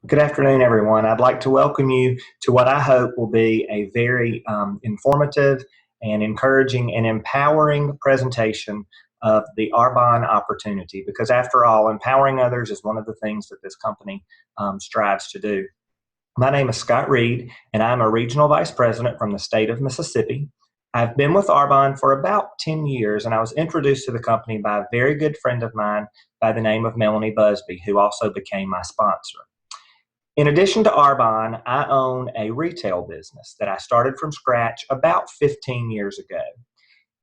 Good afternoon, everyone. I'd like to welcome you to what I hope will be a very informative and encouraging and empowering presentation of the Arbonne Opportunity, because after all, empowering others is one of the things that this company strives to do. My name is Scott Reed, and I'm a regional vice president from the state of Mississippi. I've been with Arbonne for about 10 years, and I was introduced to the company by a very good friend of mine by the name of Melanie Busby, who also became my sponsor. In addition to Arbonne, I own a retail business that I started from scratch about 15 years ago.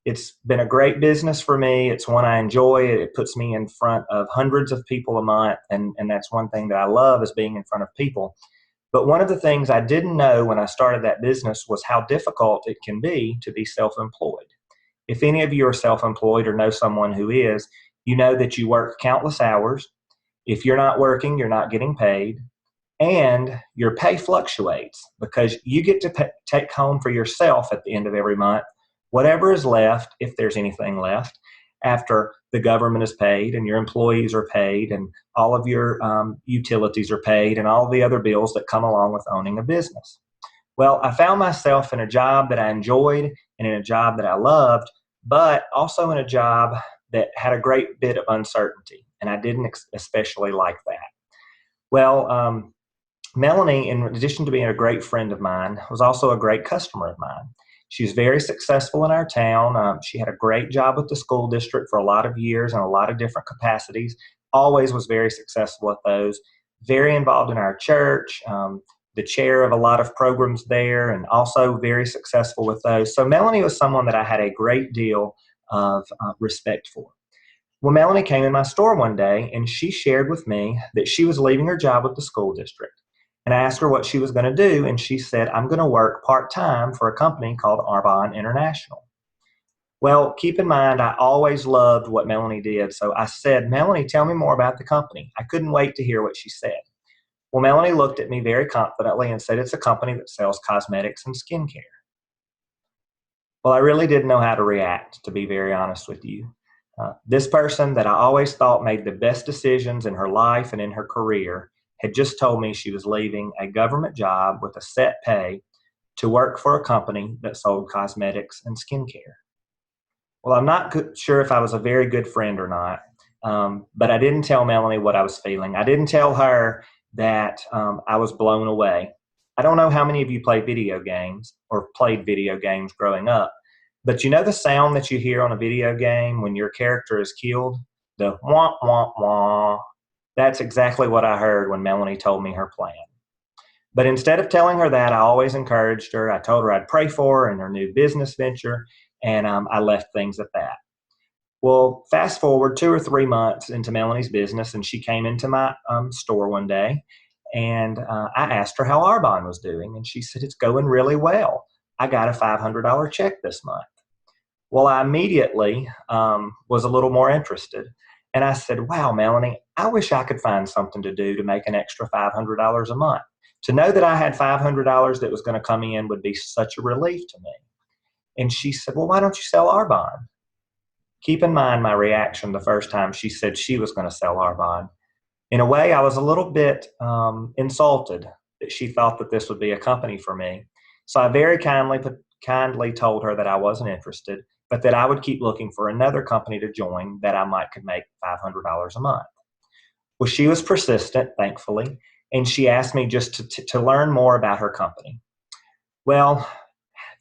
It's been a great business for me. It's one I enjoy. It puts me in front of hundreds of people a month, and that's one thing that I love, is being in front of people. But one of the things I didn't know when I started that business was how difficult it can be to be self-employed. If any of you are self-employed or know someone who is, you know that you work countless hours. If you're not working, you're not getting paid. And your pay fluctuates because you get to take home for yourself at the end of every month whatever is left, if there's anything left, after the government is paid and your employees are paid and all of your utilities are paid and all the other bills that come along with owning a business. Well, I found myself in a job that I enjoyed and in a job that I loved, but also in a job that had a great bit of uncertainty, and I didn't especially like that. Well, Melanie, in addition to being a great friend of mine, was also a great customer of mine. She was very successful in our town. She had a great job with the school district for a lot of years in a lot of different capacities, always was very successful at those, very involved in our church, the chair of a lot of programs there, and also very successful with those. So Melanie was someone that I had a great deal of respect for. Well, Melanie came in my store one day and she shared with me that she was leaving her job with the school district. And I asked her what she was going to do, and she said, I'm going to work part-time for a company called Arbonne International. Well, keep in mind, I always loved what Melanie did, so I said, Melanie, tell me more about the company. I couldn't wait to hear what she said. Well, Melanie looked at me very confidently and said, it's a company that sells cosmetics and skincare. Well, I really didn't know how to react, to be very honest with you. This person that I always thought made the best decisions in her life and in her career had just told me she was leaving a government job with a set pay to work for a company that sold cosmetics and skincare. Well, I'm not sure if I was a very good friend or not, but I didn't tell Melanie what I was feeling. I didn't tell her that I was blown away. I don't know how many of you play video games or played video games growing up, but you know the sound that you hear on a video game when your character is killed? The wah, wah, wah. That's exactly what I heard when Melanie told me her plan. But instead of telling her that, I always encouraged her. I told her I'd pray for her in her new business venture, and I left things at that. Well, fast forward 2 or 3 months into Melanie's business, and she came into my store one day, and I asked her how Arbonne was doing, and she said, it's going really well. I got a $500 check this month. Well, I immediately was a little more interested. And I said, wow, Melanie, I wish I could find something to do to make an extra $500 a month. To know that I had $500 that was going to come in would be such a relief to me. And she said, well, why don't you sell Arbonne? Keep in mind my reaction the first time she said she was going to sell Arbonne. In a way, I was a little bit insulted that she thought that this would be a company for me. So I very kindly told her that I wasn't interested, but that I would keep looking for another company to join that I could make $500 a month. Well, she was persistent, thankfully, and she asked me just to learn more about her company. Well,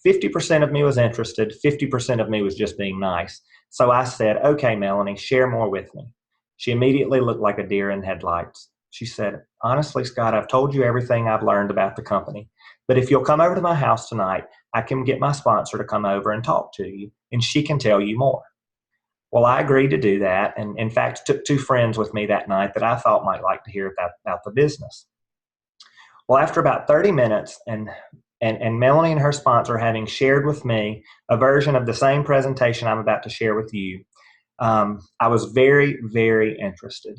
50% of me was interested, 50% of me was just being nice. So I said, okay, Melanie, share more with me. She immediately looked like a deer in headlights. She said, honestly, Scott, I've told you everything I've learned about the company, but if you'll come over to my house tonight, I can get my sponsor to come over and talk to you, and she can tell you more. Well, I agreed to do that, and in fact, took 2 friends with me that night that I thought might like to hear about the business. Well, after about 30 minutes, and Melanie and her sponsor having shared with me a version of the same presentation I'm about to share with you, I was very, very interested.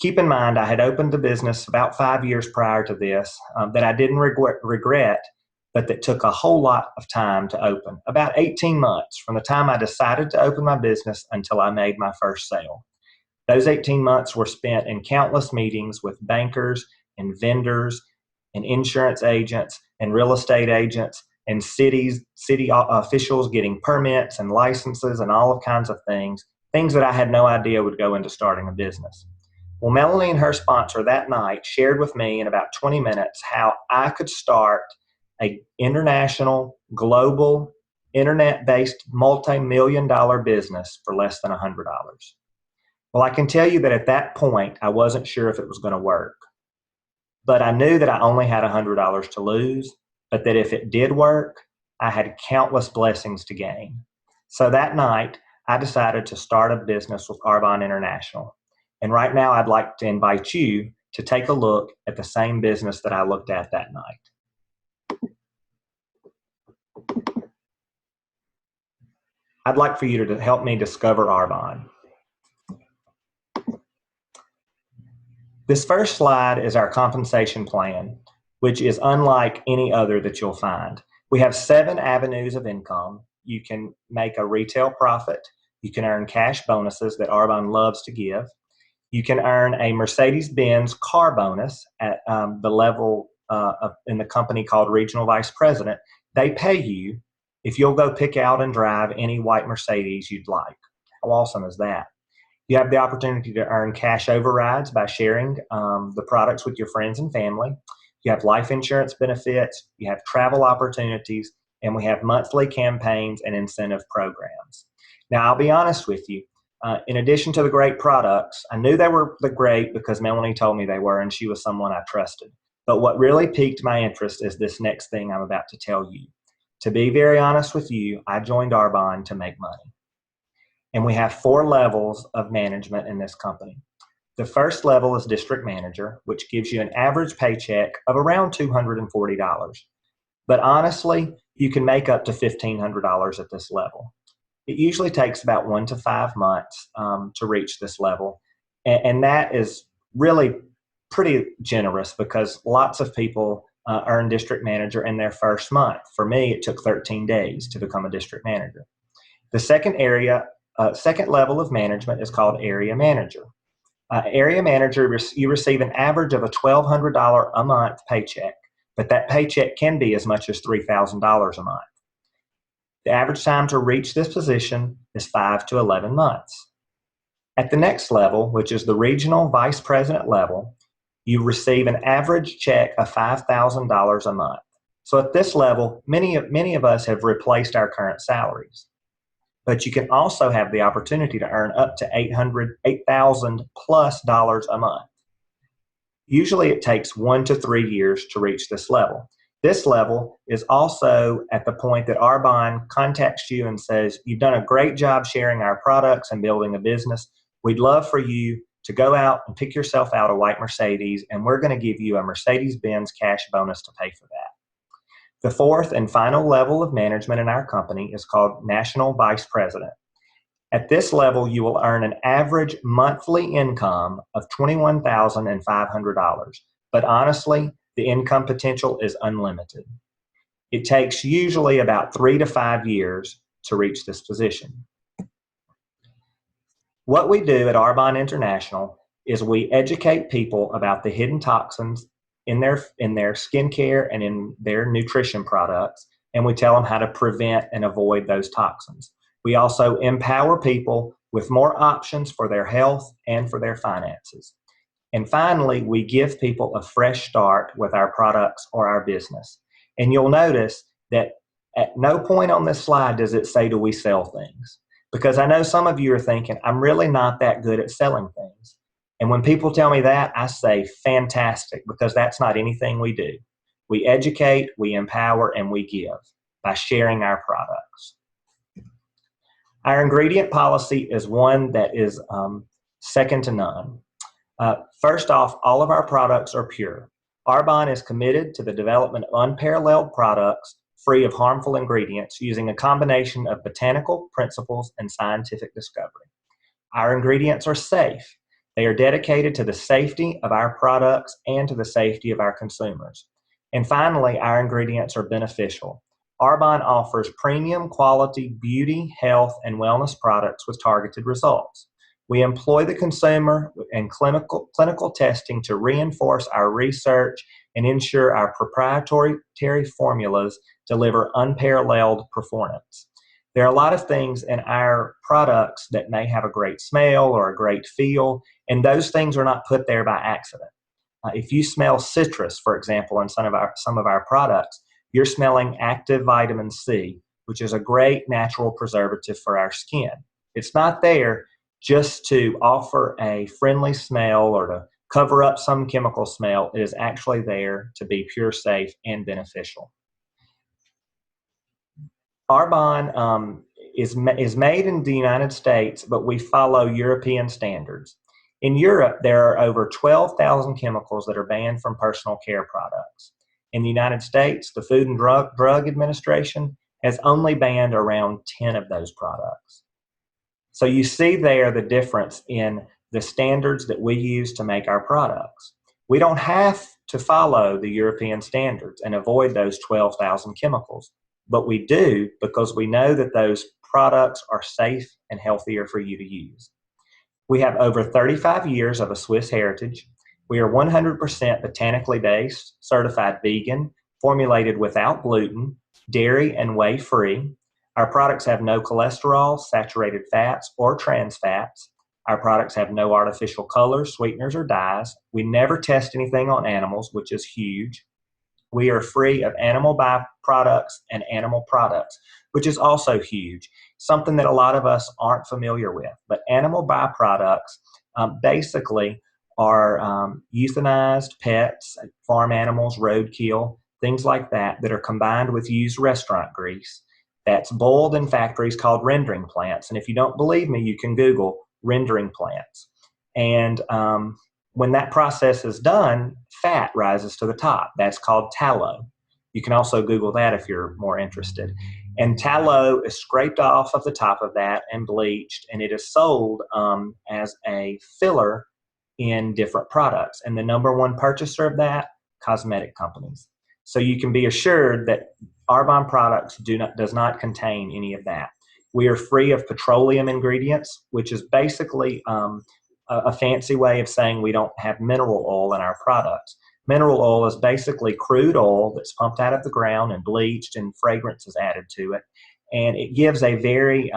Keep in mind, I had opened the business about 5 years prior to this that I didn't regret, but that took a whole lot of time to open. About 18 months from the time I decided to open my business until I made my first sale. Those 18 months were spent in countless meetings with bankers and vendors and insurance agents and real estate agents and city officials getting permits and licenses and all kinds of things that I had no idea would go into starting a business. Well, Melanie and her sponsor that night shared with me in about 20 minutes how I could start an international, global, internet-based, multi-million-dollar business for less than $100. Well, I can tell you that at that point, I wasn't sure if it was going to work. But I knew that I only had $100 to lose, but that if it did work, I had countless blessings to gain. So that night, I decided to start a business with Arbonne International. And right now, I'd like to invite you to take a look at the same business that I looked at that night. I'd like for you to help me discover Arbonne. This first slide is our compensation plan, which is unlike any other that you'll find. We have 7 avenues of income. You can make a retail profit. You can earn cash bonuses that Arbonne loves to give. You can earn a Mercedes-Benz car bonus at the level in the company called Regional Vice President. They pay you if you'll go pick out and drive any white Mercedes you'd like. How awesome is that? You have the opportunity to earn cash overrides by sharing the products with your friends and family. You have life insurance benefits, you have travel opportunities, and we have monthly campaigns and incentive programs. Now, I'll be honest with you. In addition to the great products, I knew they were great because Melanie told me they were, and she was someone I trusted. But what really piqued my interest is this next thing I'm about to tell you. To be very honest with you, I joined Arbonne to make money. And we have 4 levels of management in this company. The first level is district manager, which gives you an average paycheck of around $240. But honestly, you can make up to $1,500 at this level. It usually takes about 1 to 5 months to reach this level. And that is really pretty generous because lots of people earn district manager in their first month. For me, it took 13 days to become a district manager. The second level of management is called area manager. Area manager, you receive an average of a $1,200 a month paycheck, but that paycheck can be as much as $3,000 a month. The average time to reach this position is 5 to 11 months. At the next level, which is the regional vice president level, you receive an average check of $5,000 a month. So at this level, many of us have replaced our current salaries. But you can also have the opportunity to earn up to $8,000 plus a month. Usually it takes 1 to 3 years to reach this level. This level is also at the point that Arbonne contacts you and says, you've done a great job sharing our products and building a business. We'd love for you to go out and pick yourself out a white Mercedes, and we're going to give you a Mercedes-Benz cash bonus to pay for that. The fourth and final level of management in our company is called National Vice President. At this level, you will earn an average monthly income of $21,500. But honestly, the income potential is unlimited. It takes usually about 3 to 5 years to reach this position. What we do at Arbonne International is we educate people about the hidden toxins in their skincare and in their nutrition products, and we tell them how to prevent and avoid those toxins. We also empower people with more options for their health and for their finances. And finally, we give people a fresh start with our products or our business. And you'll notice that at no point on this slide does it say, do we sell things? Because I know some of you are thinking, I'm really not that good at selling things. And when people tell me that, I say, fantastic, because that's not anything we do. We educate, we empower, and we give by sharing our products. Our ingredient policy is one that is second to none. First off, all of our products are pure. Arbonne is committed to the development of unparalleled products free of harmful ingredients using a combination of botanical principles and scientific discovery. Our ingredients are safe. They are dedicated to the safety of our products and to the safety of our consumers. And finally, our ingredients are beneficial. Arbonne offers premium quality beauty, health, and wellness products with targeted results. We employ the consumer and clinical testing to reinforce our research and ensure our proprietary formulas deliver unparalleled performance. There are a lot of things in our products that may have a great smell or a great feel, and those things are not put there by accident. If you smell citrus, for example, in some of our products, you're smelling active vitamin C, which is a great natural preservative for our skin. It's not there just to offer a friendly smell or to cover up some chemical smell. It is actually there to be pure, safe, and beneficial. Arbonne is made in the United States, but we follow European standards. In Europe, there are over 12,000 chemicals that are banned from personal care products. In the United States, the Food and Drug Administration has only banned around 10 of those products. So you see there the difference in the standards that we use to make our products. We don't have to follow the European standards and avoid those 12,000 chemicals, but we do because we know that those products are safe and healthier for you to use. We have over 35 years of a Swiss heritage. We are 100% botanically based, certified vegan, formulated without gluten, dairy, and whey free. Our products have no cholesterol, saturated fats, or trans fats. Our products have no artificial colors, sweeteners, or dyes. We never test anything on animals, which is huge. We are free of animal byproducts and animal products, which is also huge, something that a lot of us aren't familiar with. But animal byproducts basically are euthanized pets, farm animals, roadkill, things like that, that are combined with used restaurant grease that's boiled in factories called rendering plants. And if you don't believe me, you can Google rendering plants. And when that process is done, fat rises to the top. That's called tallow. You can also Google that if you're more interested. And tallow is scraped off of the top of that and bleached, and it is sold as a filler in different products. And the number one purchaser of that, cosmetic companies. So you can be assured that Arbonne products does not contain any of that. We are free of petroleum ingredients, which is basically a fancy way of saying we don't have mineral oil in our products. Mineral oil is basically crude oil that's pumped out of the ground and bleached, and fragrance is added to it. And it gives a very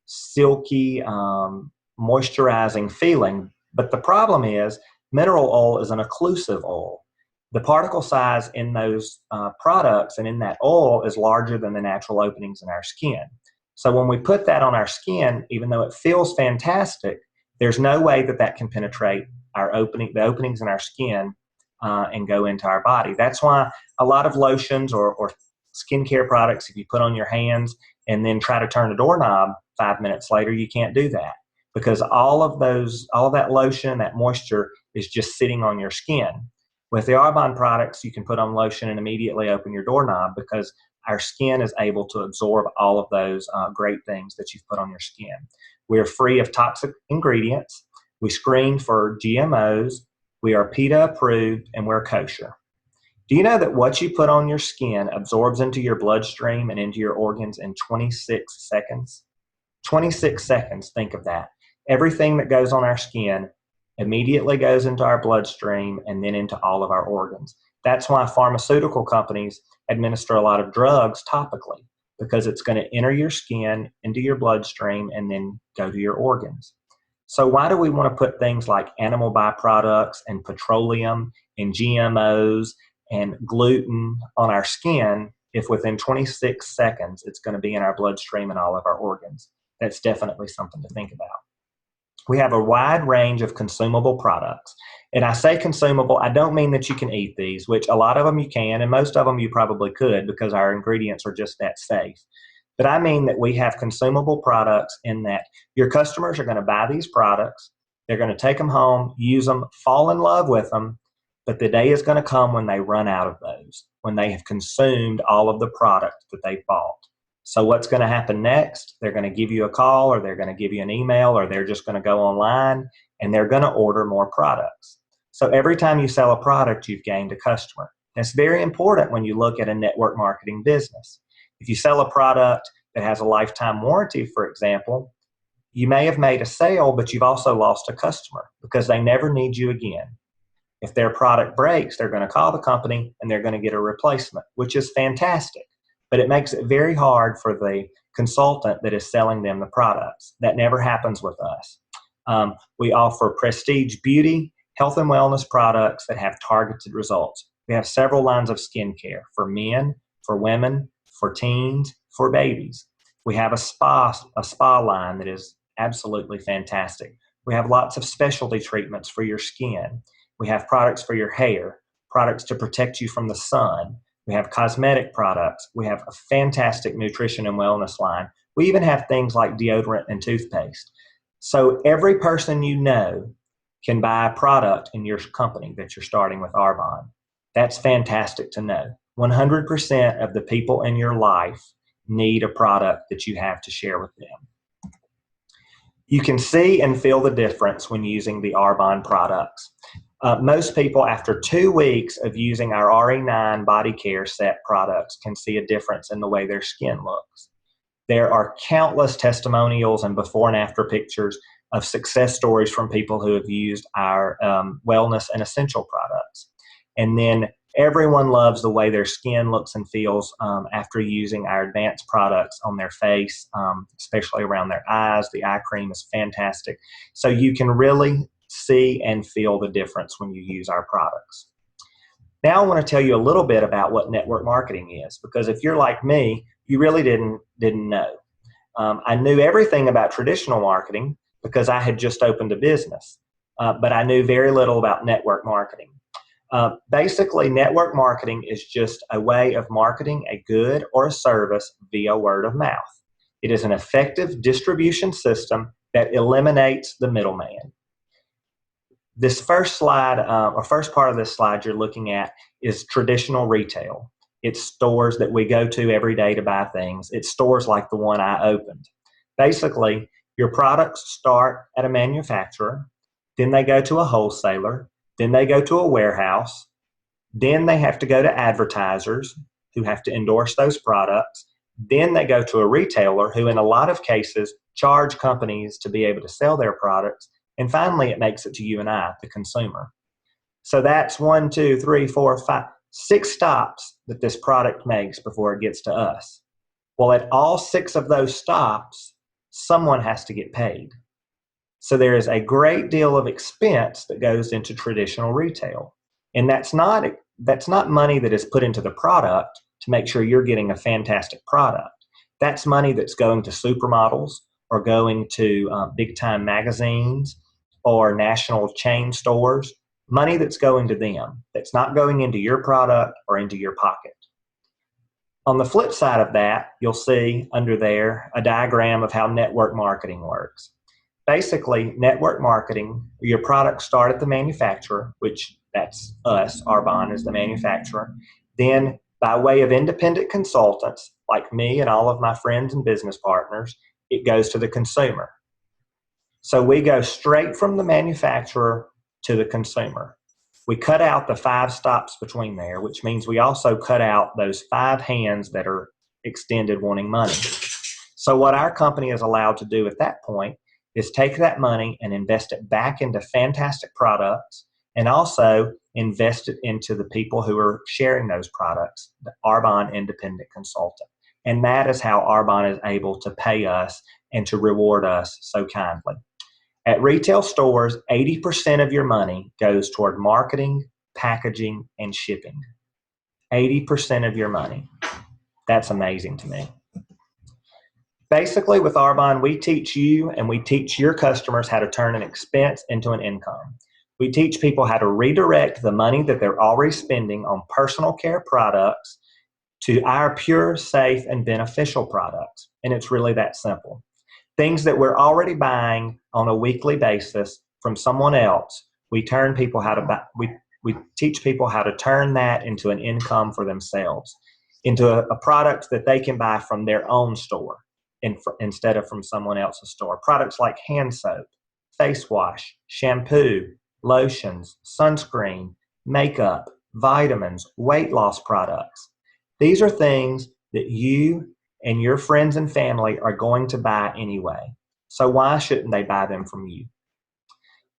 silky, moisturizing feeling. But the problem is mineral oil is an occlusive oil. The particle size in those products and in that oil is larger than the natural openings in our skin. So when we put that on our skin, even though it feels fantastic, there's no way that that can penetrate the openings in our skin and go into our body. That's why a lot of lotions or skincare products, if you put on your hands and then try to turn a doorknob 5 minutes later, you can't do that because all of that lotion, that moisture is just sitting on your skin. With the Arbonne products, you can put on lotion and immediately open your doorknob because our skin is able to absorb all of those great things that you've put on your skin. We are free of toxic ingredients. We screen for GMOs. We are PETA approved, and we're kosher. Do you know that what you put on your skin absorbs into your bloodstream and into your organs in 26 seconds? 26 seconds, think of that. Everything that goes on our skin immediately goes into our bloodstream and then into all of our organs. That's why pharmaceutical companies administer a lot of drugs topically, because it's going to enter your skin, into your bloodstream, and then go to your organs. So why do we want to put things like animal byproducts and petroleum and GMOs and gluten on our skin if within 26 seconds it's going to be in our bloodstream and all of our organs? That's definitely something to think about. We have a wide range of consumable products. And I say consumable, I don't mean that you can eat these, which a lot of them you can, and most of them you probably could because our ingredients are just that safe. But I mean that we have consumable products in that your customers are going to buy these products, they're going to take them home, use them, fall in love with them, but the day is going to come when they run out of those, when they have consumed all of the product that they bought. So what's going to happen next? They're going to give you a call, or they're going to give you an email, or they're just going to go online and they're going to order more products. So every time you sell a product, you've gained a customer. That's very important when you look at a network marketing business. If you sell a product that has a lifetime warranty, for example, You may have made a sale, but you've also lost a customer because they never need you again. If their product breaks, they're going to call the company and they're going to get a replacement, which is fantastic. But it makes it very hard for the consultant that is selling them the products. That never happens with us. We offer prestige beauty, health and wellness products that have targeted results. We have several lines of skincare for men, for women, for teens, for babies. We have a spa line that is absolutely fantastic. We have lots of specialty treatments for your skin. We have products for your hair, products to protect you from the sun. We have cosmetic products. We have a fantastic nutrition and wellness line. We even have things like deodorant and toothpaste. So every person you know can buy a product in your company that you're starting with Arbonne. That's fantastic to know. 100% of the people in your life need a product that you have to share with them. You can see and feel the difference when using the Arbonne products. Most people, after 2 weeks of using our RE9 body care set products, can see a difference in the way their skin looks. There are countless testimonials and before and after pictures of success stories from people who have used our wellness and essential products. And then everyone loves the way their skin looks and feels after using our advanced products on their face, especially around their eyes. The eye cream is fantastic. So you can really see and feel the difference when you use our products. Now I want to tell you a little bit about what network marketing is, because if you're like me, you really didn't know. I knew everything about traditional marketing because I had just opened a business, but I knew very little about network marketing. Basically, network marketing is just a way of marketing a good or a service via word of mouth. It is an effective distribution system that eliminates the middleman. This first slide, or first part of this slide you're looking at, is traditional retail. It's stores that we go to every day to buy things. It's stores like the one I opened. Basically, your products start at a manufacturer, then they go to a wholesaler, then they go to a warehouse, then they have to go to advertisers who have to endorse those products, then they go to a retailer who in a lot of cases charge companies to be able to sell their products, and finally it makes it to you and I, the consumer. So that's 1, 2, 3, 4, 5, 6 stops that this product makes before it gets to us. Well, at all 6 of those stops, someone has to get paid. So there is a great deal of expense that goes into traditional retail. And that's not money that is put into the product to make sure you're getting a fantastic product. That's money that's going to supermodels or going to big time magazines or national chain stores, money that's going to them, that's not going into your product or into your pocket. On the flip side of that, you'll see under there a diagram of how network marketing works. Basically, network marketing, your products start at the manufacturer, which that's us, Arbonne is the manufacturer. Then by way of independent consultants like me and all of my friends and business partners, it goes to the consumer. So we go straight from the manufacturer to the consumer. We cut out the 5 stops between there, which means we also cut out those 5 hands that are extended wanting money. So what our company is allowed to do at that point is take that money and invest it back into fantastic products and also invest it into the people who are sharing those products, the Arbonne independent consultant. And that is how Arbonne is able to pay us and to reward us so kindly. At retail stores, 80% of your money goes toward marketing, packaging, and shipping. 80% of your money. That's amazing to me. Basically, with Arbonne, we teach you and we teach your customers how to turn an expense into an income. We teach people how to redirect the money that they're already spending on personal care products to our pure, safe, and beneficial products. And it's really that simple. Things that we're already buying on a weekly basis from someone else, we teach people how to turn that into an income for themselves, into a product that they can buy from their own store instead of from someone else's store. Products like hand soap, face wash, shampoo, lotions, sunscreen, makeup, vitamins, weight loss products. These are things that you and your friends and family are going to buy anyway. So why shouldn't they buy them from you?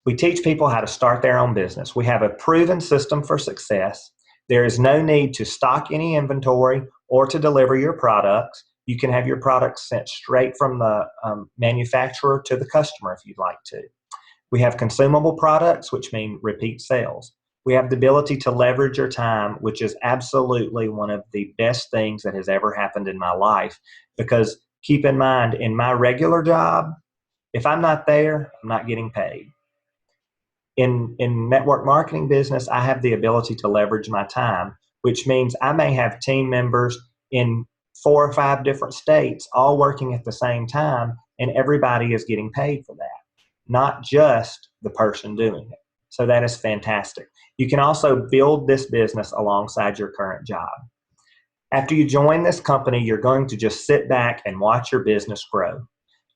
We teach people how to start their own business. We have a proven system for success. There is no need to stock any inventory or to deliver your products. You can have your products sent straight from the manufacturer to the customer if you'd like to. We have consumable products, which mean repeat sales. We have the ability to leverage your time, which is absolutely one of the best things that has ever happened in my life. Because keep in mind, in my regular job, if I'm not there, I'm not getting paid. In network marketing business, I have the ability to leverage my time, which means I may have team members in 4 or 5 different states all working at the same time, and everybody is getting paid for that, not just the person doing it. So that is fantastic. You can also build this business alongside your current job. After you join this company, you're going to just sit back and watch your business grow.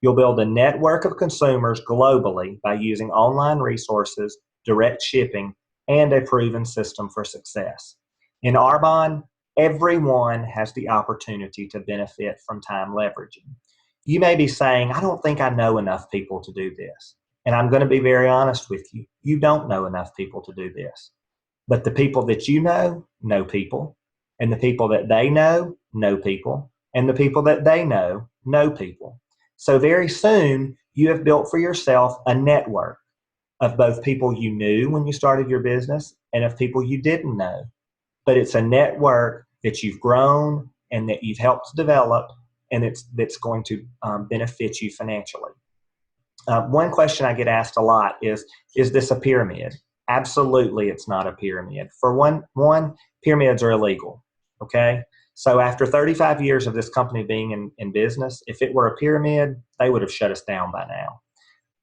You'll build a network of consumers globally by using online resources, direct shipping, and a proven system for success. In Arbonne, everyone has the opportunity to benefit from time leveraging. You may be saying, I don't think I know enough people to do this. And I'm going to be very honest with you. You don't know enough people to do this. But the people that you know people. And the people that they know people. And the people that they know people. So very soon, you have built for yourself a network of both people you knew when you started your business and of people you didn't know. But it's a network that you've grown and that you've helped develop, and that's going to benefit you financially. One question I get asked a lot is this a pyramid? Absolutely, it's not a pyramid. For one, pyramids are illegal, okay? So after 35 years of this company being in business, if it were a pyramid, they would have shut us down by now.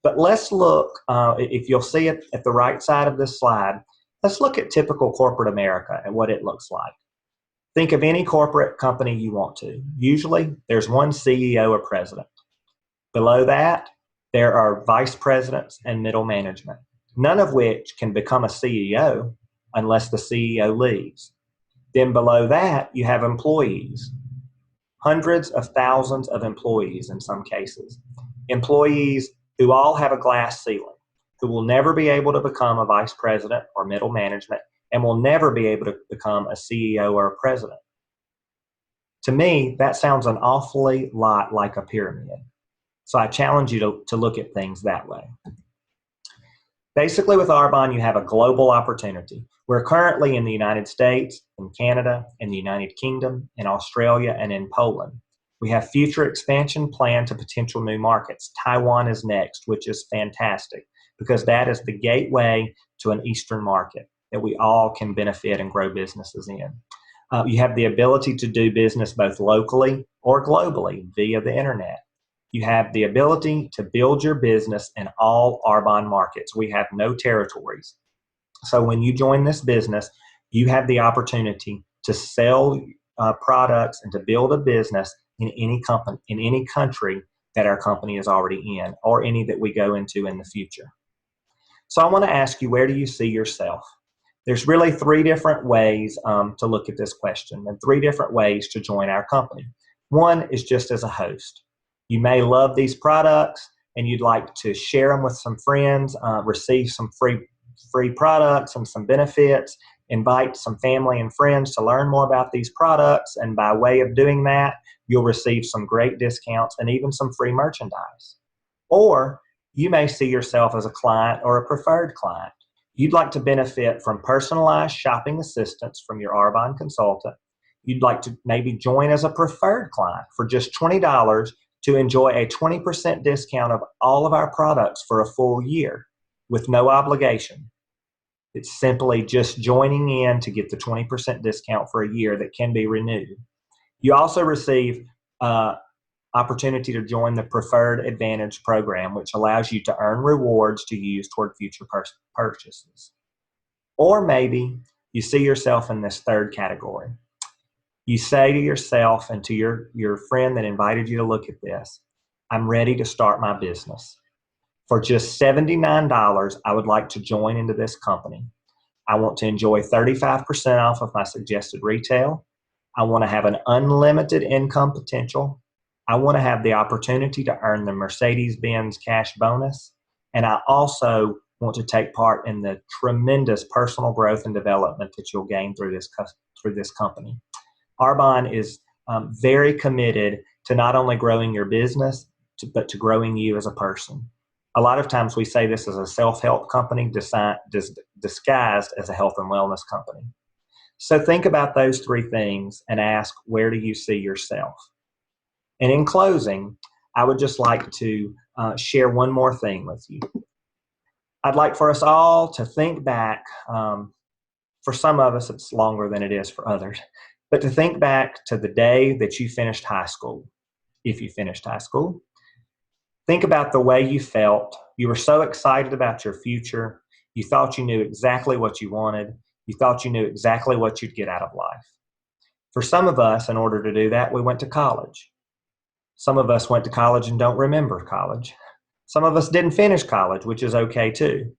But let's look, if you'll see it at the right side of this slide, let's look at typical corporate America and what it looks like. Think of any corporate company you want to. Usually, there's one CEO or president. Below that, there are vice presidents and middle management, none of which can become a CEO unless the CEO leaves. Then below that, you have employees, hundreds of thousands of employees in some cases. Employees who all have a glass ceiling, who will never be able to become a vice president or middle management, and will never be able to become a CEO or a president. To me, that sounds an awfully lot like a pyramid. So I challenge you to look at things that way. Basically, with Arbonne, you have a global opportunity. We're currently in the United States, in Canada, in the United Kingdom, in Australia, and in Poland. We have future expansion planned to potential new markets. Taiwan is next, which is fantastic because that is the gateway to an Eastern market that we all can benefit and grow businesses in. You have the ability to do business both locally or globally via the internet. You have the ability to build your business in all Arbonne markets. We have no territories. So when you join this business, you have the opportunity to sell products and to build a business in any company, in any country that our company is already in, or any that we go into in the future. So I want to ask you, where do you see yourself? There's really 3 different ways to look at this question and 3 different ways to join our company. One is just as a host. You may love these products and you'd like to share them with some friends, receive some free products and some benefits, invite some family and friends to learn more about these products, and by way of doing that, you'll receive some great discounts and even some free merchandise. Or you may see yourself as a client or a preferred client. You'd like to benefit from personalized shopping assistance from your Arbonne consultant. You'd like to maybe join as a preferred client for just $20 to enjoy a 20% discount of all of our products for a full year with no obligation. It's simply just joining in to get the 20% discount for a year that can be renewed. You also receive opportunity to join the Preferred Advantage program, which allows you to earn rewards to use toward future purchases. Or maybe you see yourself in this third category. You say to yourself and to your friend that invited you to look at this, I'm ready to start my business. For just $79, I would like to join into this company. I want to enjoy 35% off of my suggested retail. I want to have an unlimited income potential. I want to have the opportunity to earn the Mercedes-Benz cash bonus. And I also want to take part in the tremendous personal growth and development that you'll gain through this company. Arbonne is very committed to not only growing your business, but to growing you as a person. A lot of times we say this is a self-help company disguised as a health and wellness company. So think about those three things and ask, where do you see yourself? And in closing, I would just like to share one more thing with you. I'd like for us all to think back. For some of us, it's longer than it is for others, but to think back to the day that you finished high school. If you finished high school, think about the way you felt. You were so excited about your future. You thought you knew exactly what you wanted. You thought you knew exactly what you'd get out of life. For some of us, in order to do that, we went to college. Some of us went to college and don't remember college. Some of us didn't finish college, which is okay too.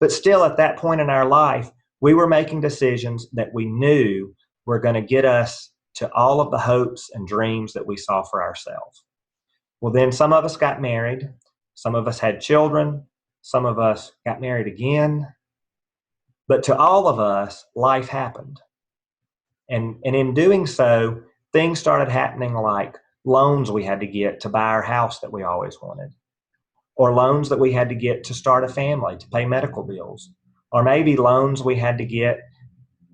But still, at that point in our life, we were making decisions that we knew were going to get us to all of the hopes and dreams that we saw for ourselves. Well, then some of us got married. Some of us had children. Some of us got married again. But to all of us, life happened. And in doing so, things started happening like loans we had to get to buy our house that we always wanted, or loans that we had to get to start a family, to pay medical bills, or maybe loans we had to get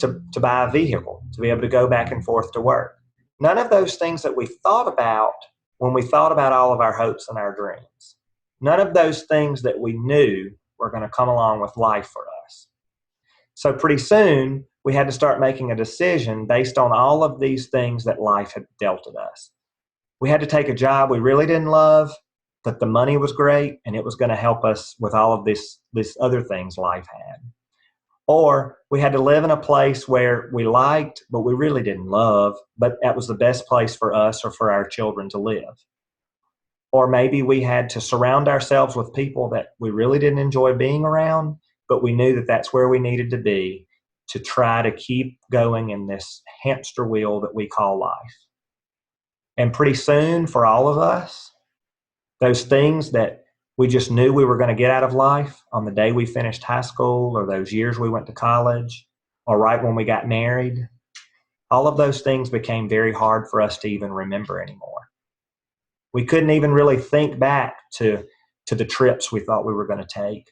to buy a vehicle, to be able to go back and forth to work. None of those things that we thought about when we thought about all of our hopes and our dreams. None of those things that we knew were going to come along with life for us. So pretty soon, we had to start making a decision based on all of these things that life had dealt at us. We had to take a job we really didn't love, but the money was great and it was going to help us with all of this other things life had. Or we had to live in a place where we liked, but we really didn't love, but that was the best place for us or for our children to live. Or maybe we had to surround ourselves with people that we really didn't enjoy being around, but we knew that that's where we needed to be to try to keep going in this hamster wheel that we call life. And pretty soon, for all of us, those things that we just knew we were going to get out of life on the day we finished high school, or those years we went to college, or right when we got married, all of those things became very hard for us to even remember anymore. We couldn't even really think back to the trips we thought we were going to take,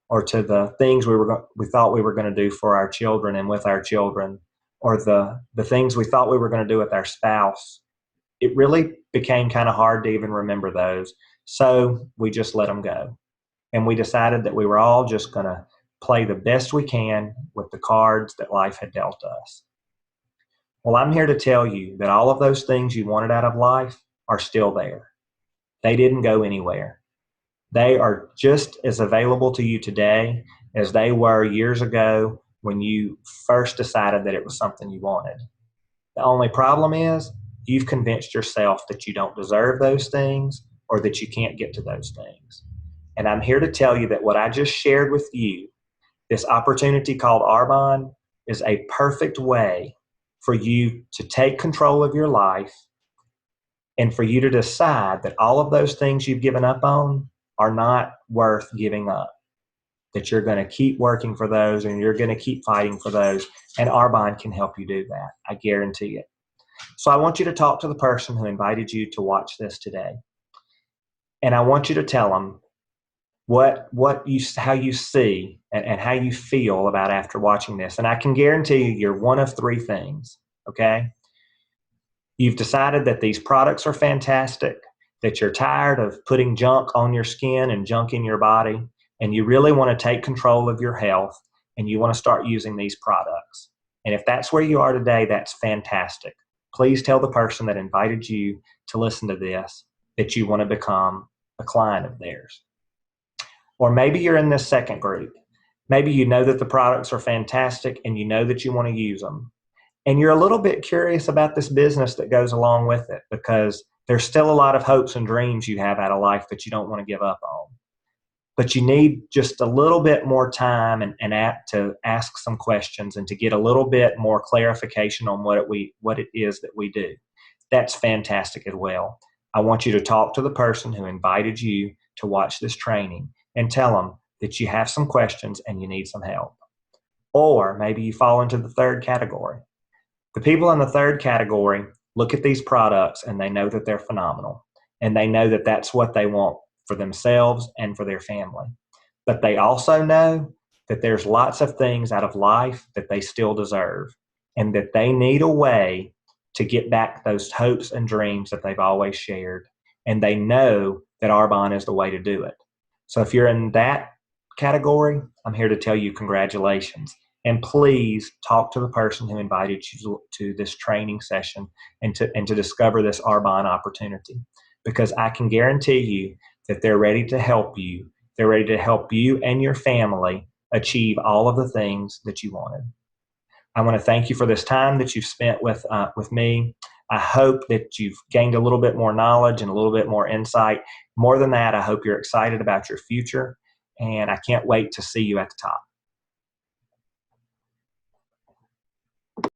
or to the things we thought we were going to do for our children and with our children, or the things we thought we were going to do with our spouse. It really became kind of hard to even remember those. So we just let them go. And we decided that we were all just going to play the best we can with the cards that life had dealt us. Well, I'm here to tell you that all of those things you wanted out of life are still there. They didn't go anywhere. They are just as available to you today as they were years ago when you first decided that it was something you wanted. The only problem is you've convinced yourself that you don't deserve those things or that you can't get to those things. And I'm here to tell you that what I just shared with you, this opportunity called Arbonne, is a perfect way for you to take control of your life and for you to decide that all of those things you've given up on are not worth giving up, that you're going to keep working for those and you're going to keep fighting for those. And Arbonne can help you do that. I guarantee it. So I want you to talk to the person who invited you to watch this today. And I want you to tell them how you see and how you feel about after watching this. And I can guarantee you're one of three things, okay? You've decided that these products are fantastic, that you're tired of putting junk on your skin and junk in your body, and you really want to take control of your health, and you want to start using these products. And if that's where you are today, that's fantastic. Please tell the person that invited you to listen to this that you want to become a client of theirs. Or maybe you're in this second group. Maybe you know that the products are fantastic and you know that you want to use them. And you're a little bit curious about this business that goes along with it because there's still a lot of hopes and dreams you have out of life that you don't want to give up on. But you need just a little bit more time and to ask some questions and to get a little bit more clarification on what it is that we do. That's fantastic as well. I want you to talk to the person who invited you to watch this training and tell them that you have some questions and you need some help. Or maybe you fall into the third category. The people in the third category look at these products and they know that they're phenomenal. And they know that that's what they want for themselves and for their family. But they also know that there's lots of things out of life that they still deserve and that they need a way to get back those hopes and dreams that they've always shared. And they know that Arbonne is the way to do it. So if you're in that category, I'm here to tell you congratulations. And please talk to the person who invited you to this training session and to discover this Arbonne opportunity. Because I can guarantee you that they're ready to help you. They're ready to help you and your family achieve all of the things that you wanted. I want to thank you for this time that you've spent with me. I hope that you've gained a little bit more knowledge and a little bit more insight. More than that, I hope you're excited about your future, and I can't wait to see you at the top.